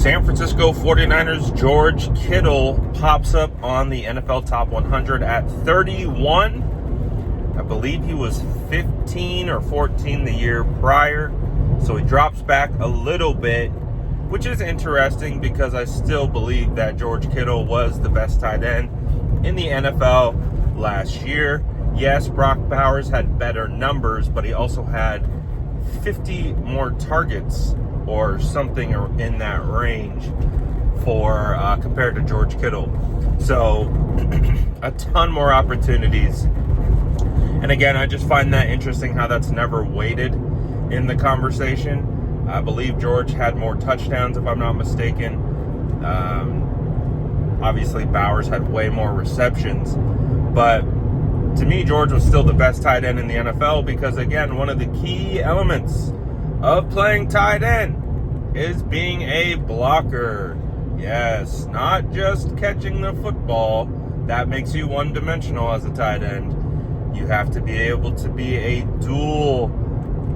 San Francisco 49ers George Kittle pops up on the NFL Top 100 at 31. I believe he was 15 or 14 the year prior. So he drops back a little bit, which is interesting because I still believe that George Kittle was the best tight end in the NFL last year. Yes, Brock Bowers had better numbers, but he also had 50 more targets or something in that range for compared to George Kittle. So a ton more opportunities. And again, I just find that interesting how that's never weighted in the conversation. I believe George had more touchdowns, if I'm not mistaken. Obviously, Bowers had way more receptions. But to me, George was still the best tight end in the NFL because, again, one of the key elements of playing tight end is being a blocker. Yes, not just catching the football. That makes you one-dimensional as a tight end. You have to be able to be a dual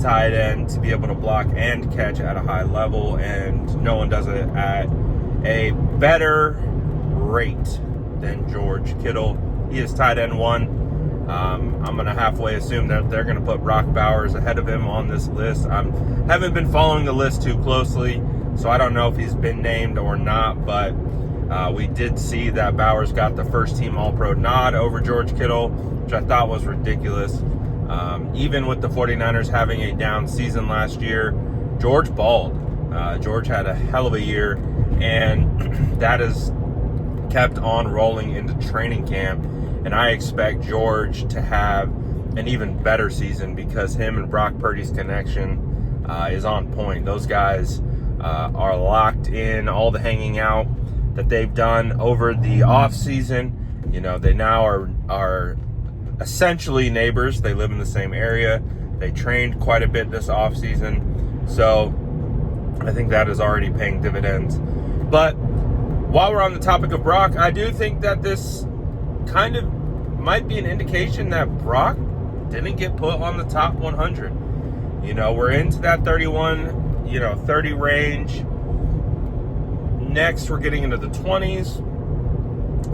tight end to be able to block and catch at a high level, and no one does it at a better rate than George Kittle. He is tight end 1. I'm going to halfway assume that they're going to put Brock Bowers ahead of him on this list. I haven't been following the list too closely, so I don't know if he's been named or not, but we did see that Bowers got the first team All-Pro nod over George Kittle, which I thought was ridiculous. Even with the 49ers having a down season last year, George balled. George had a hell of a year, and that has kept on rolling into training camp. And I expect George to have an even better season because him and Brock Purdy's connection is on point. Those guys are locked in. All the hanging out that they've done over the offseason, they now are essentially neighbors. They live in the same area. They trained quite a bit this offseason. So I think that is already paying dividends. But while we're on the topic of Brock, I do think that this kind of might be an indication that Brock didn't get put on the top 100. We're into that 31, 30 range. Next, we're getting into the 20s.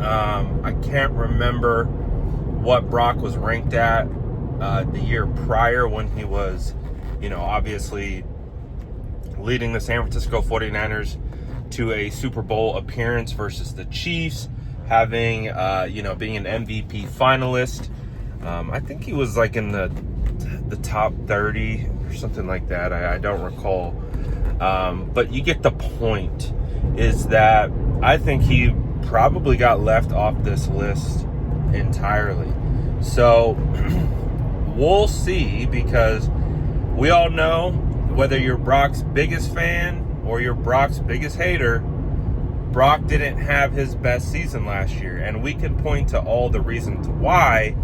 I can't remember what Brock was ranked at the year prior when he was, obviously leading the San Francisco 49ers to a Super Bowl appearance versus the Chiefs, having, being an MVP finalist. I think he was like in the top 30 or something like that. I don't recall. But you get the point, is that I think he probably got left off this list entirely. So we'll see, because we all know, whether you're Brock's biggest fan or you're Brock's biggest hater, Brock didn't have his best season last year. And we can point to all the reasons why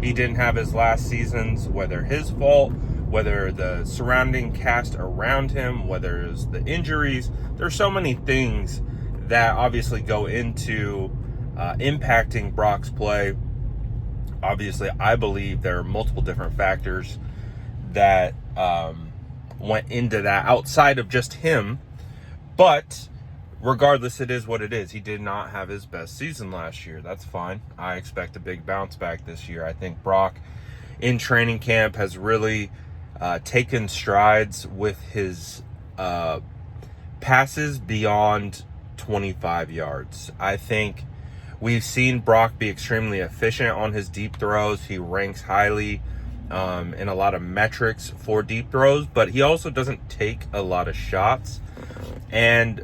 he didn't have his last seasons, whether his fault, whether the surrounding cast around him, whether it's the injuries. There's so many things that obviously go into impacting Brock's play. Obviously, I believe there are multiple different factors that went into that outside of just him. But regardless, it is what it is. He did not have his best season last year. That's fine. I expect a big bounce back this year. I think Brock in training camp has really taken strides with his passes beyond 25 yards. I think we've seen Brock be extremely efficient on his deep throws. He ranks highly in a lot of metrics for deep throws, but he also doesn't take a lot of shots. And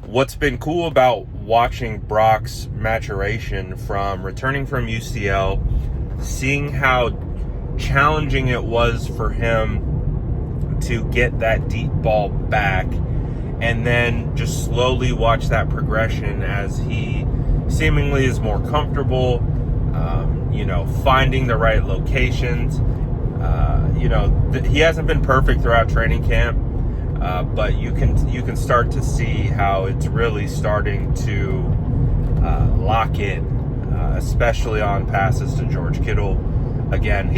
what's been cool about watching Brock's maturation from returning from UCL, seeing how challenging it was for him to get that deep ball back, and then just slowly watch that progression as he seemingly is more comfortable, finding the right locations. He hasn't been perfect throughout training camp, but you can start to see how it's really starting to lock in, especially on passes to George Kittle. Again,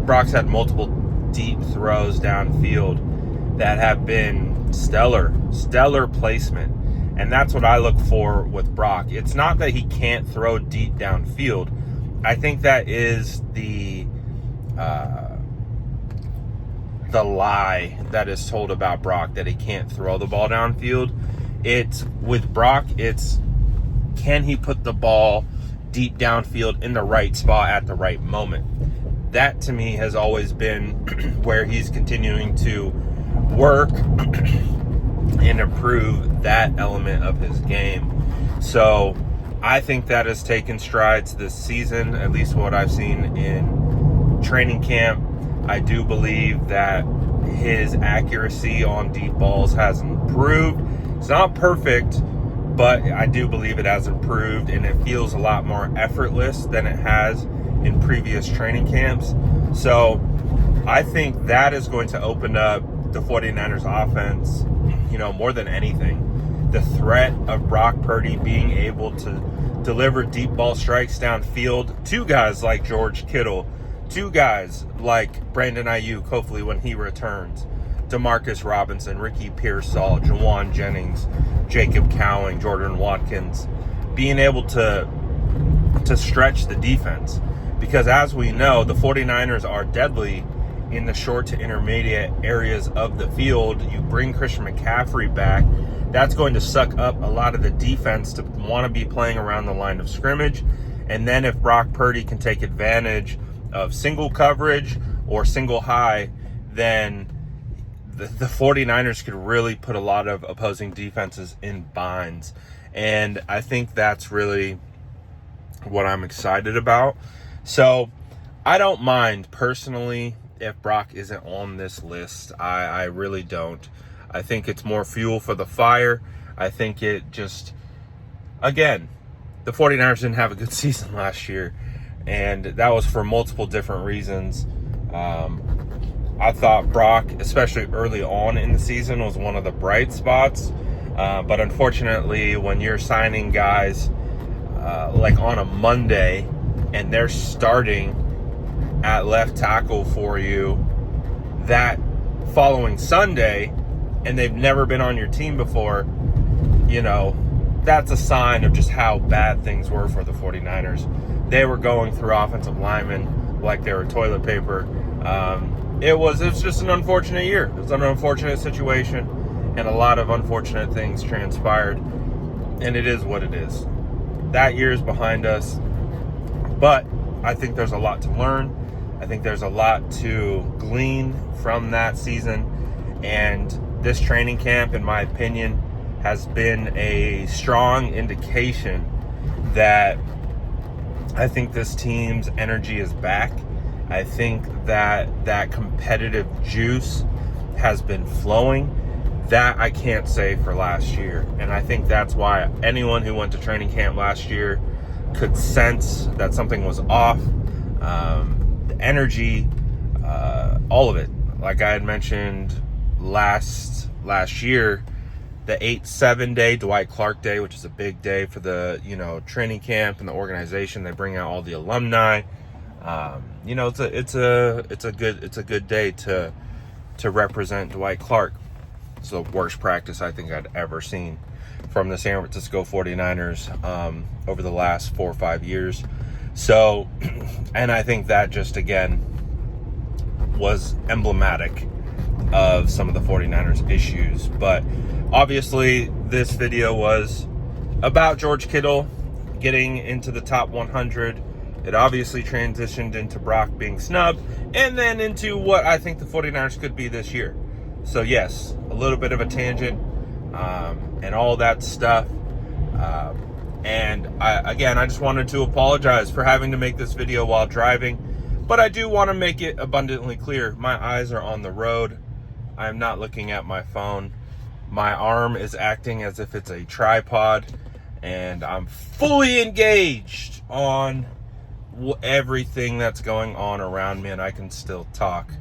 Brock's had multiple deep throws downfield that have been stellar placement. And that's what I look for with Brock. It's not that he can't throw deep downfield. I think that is the lie that is told about Brock, that he can't throw the ball downfield. It's with Brock, it's can he put the ball deep downfield in the right spot at the right moment. That to me has always been where he's continuing to work and improve that element of his game. So I think that has taken strides this season, at least what I've seen in training camp. I do believe that his accuracy on deep balls has improved. It's not perfect, but I do believe it has improved, and it feels a lot more effortless than it has in previous training camps. So I think that is going to open up the 49ers offense, more than anything. The threat of Brock Purdy being able to deliver deep ball strikes downfield to guys like George Kittle, to guys like Brandon Ayuk, hopefully when he returns, Demarcus Robinson, Ricky Pearsall, Jawan Jennings, Jacob Cowing, Jordan Watkins, being able to stretch the defense. Because as we know, the 49ers are deadly in the short to intermediate areas of the field. You bring Christian McCaffrey back, that's going to suck up a lot of the defense to want to be playing around the line of scrimmage. And then if Brock Purdy can take advantage of single coverage or single high, then the 49ers could really put a lot of opposing defenses in binds. And I think that's really what I'm excited about. So I don't mind personally if Brock isn't on this list. I really don't. I think it's more fuel for the fire. I think it just, again, the 49ers didn't have a good season last year, and that was for multiple different reasons. I thought Brock, especially early on in the season, was one of the bright spots. But unfortunately, when you're signing guys like on a Monday and they're starting at left tackle for you that following Sunday and they've never been on your team before, that's a sign of just how bad things were for the 49ers. They were going through offensive linemen like they were toilet paper. It was just an unfortunate year. It was an unfortunate situation, and a lot of unfortunate things transpired, and it is what it is. That year is behind us, but I think there's a lot to learn. I think there's a lot to glean from that season, and this training camp, in my opinion, has been a strong indication that I think this team's energy is back. I think that competitive juice has been flowing. That I can't say for last year. And I think that's why anyone who went to training camp last year could sense that something was off. The energy, all of it. Like I had mentioned last year, the 8-7 day, Dwight Clark Day, which is a big day for the, training camp and the organization. They bring out all the alumni. It's a good day to represent Dwight Clark. It's the worst practice I think I'd ever seen from the San Francisco 49ers over the last 4 or 5 years. So, and I think that just, again, was emblematic of some of the 49ers issues. But obviously, this video was about George Kittle getting into the top 100. It obviously transitioned into Brock being snubbed, and then into what I think the 49ers could be this year. So yes, a little bit of a tangent and all that stuff. And I just wanted to apologize for having to make this video while driving. But I do want to make it abundantly clear. My eyes are on the road. I am not looking at my phone. My arm is acting as if it's a tripod. And I'm fully engaged on everything that's going on around me, and I can still talk.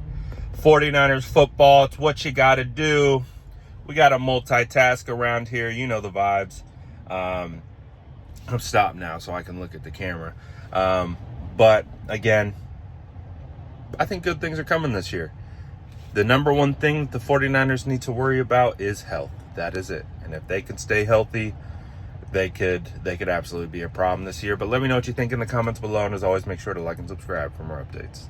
49ers football, it's what you got to do. We got to multitask around here. You know the vibes. I'm stopped now so I can look at the camera. But again, I think good things are coming this year. the number one thing that the 49ers need to worry about is health. That is it. And if they can stay healthy, they could absolutely be a problem this year. But let me know what you think in the comments below. And as always, make sure to like and subscribe for more updates.